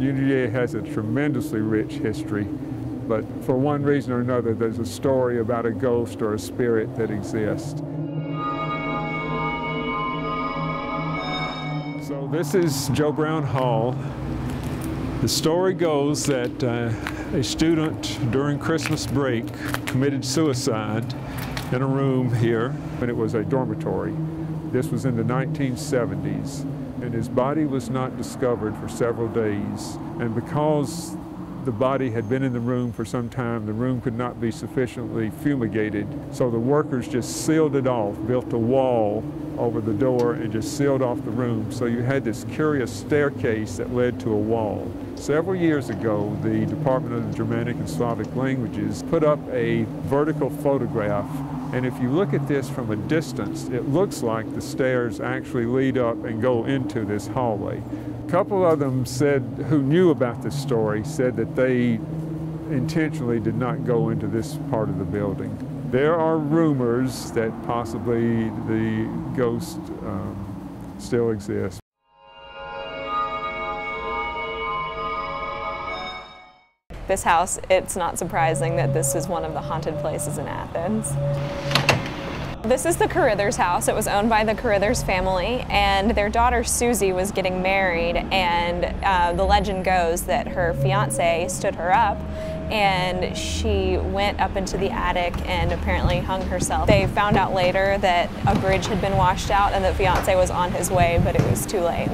UGA has a tremendously rich history, but for one reason or another, there's a story about a ghost or a spirit that exists. So this is Joe Brown Hall. The story goes that a student during Christmas break committed suicide in a room here, and it was a dormitory. This was in the 1970s, and his body was not discovered for several days. And because the body had been in the room for some time, the room could not be sufficiently fumigated, so the workers just sealed it off, built a wall over the door and just sealed off the room. So you had this curious staircase that led to a wall. Several years ago, the Department of the Germanic and Slavic Languages put up a vertical photograph, and if you look at this from a distance, it looks like the stairs actually lead up and go into this hallway. A couple of them said, who knew about this story, said that they intentionally did not go into this part of the building. There are rumors that possibly the ghost still exists. This house, it's not surprising that this is one of the haunted places in Athens. This is the Carruthers House. It was owned by the Carruthers family, and their daughter Susie was getting married, and the legend goes that her fiance stood her up and she went up into the attic and apparently hung herself. They found out later that a bridge had been washed out and the fiance was on his way, but it was too late.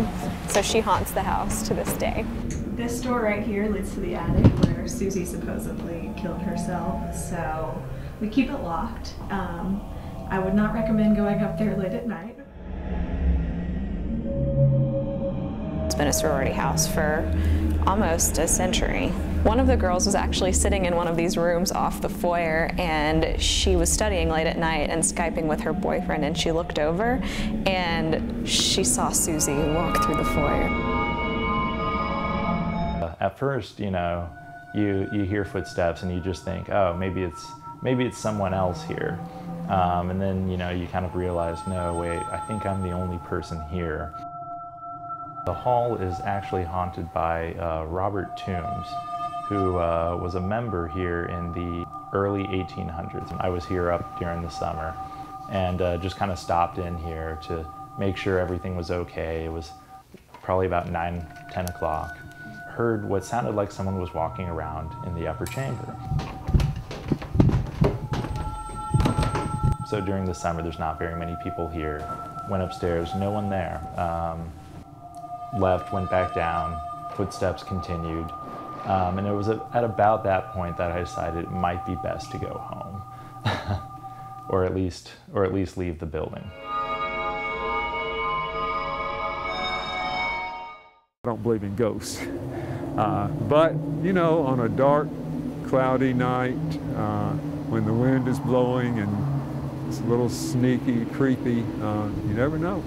So she haunts the house to this day. This door right here leads to the attic where Susie supposedly killed herself, so we keep it locked. I would not recommend going up there late at night. It's been a sorority house for almost a century. One of the girls was actually sitting in one of these rooms off the foyer, and she was studying late at night and Skyping with her boyfriend, and she looked over and she saw Susie walk through the foyer. At first, you know, you hear footsteps and you just think, oh, maybe it's someone else here. And then, you know, you kind of realize, no, wait, I think I'm the only person here. The hall is actually haunted by Robert Toombs, who was a member here in the early 1800s. I was here up during the summer and just kind of stopped in here to make sure everything was okay. It was probably about 9, 10 o'clock. Heard what sounded like someone was walking around in the upper chamber. So during the summer, there's not very many people here. Went upstairs, no one there. Left, went back down, footsteps continued. And it was at about that point that I decided it might be best to go home. or at least leave the building. I don't believe in ghosts. But, you know, on a dark, cloudy night, when the wind is blowing and it's a little sneaky, creepy, you never know.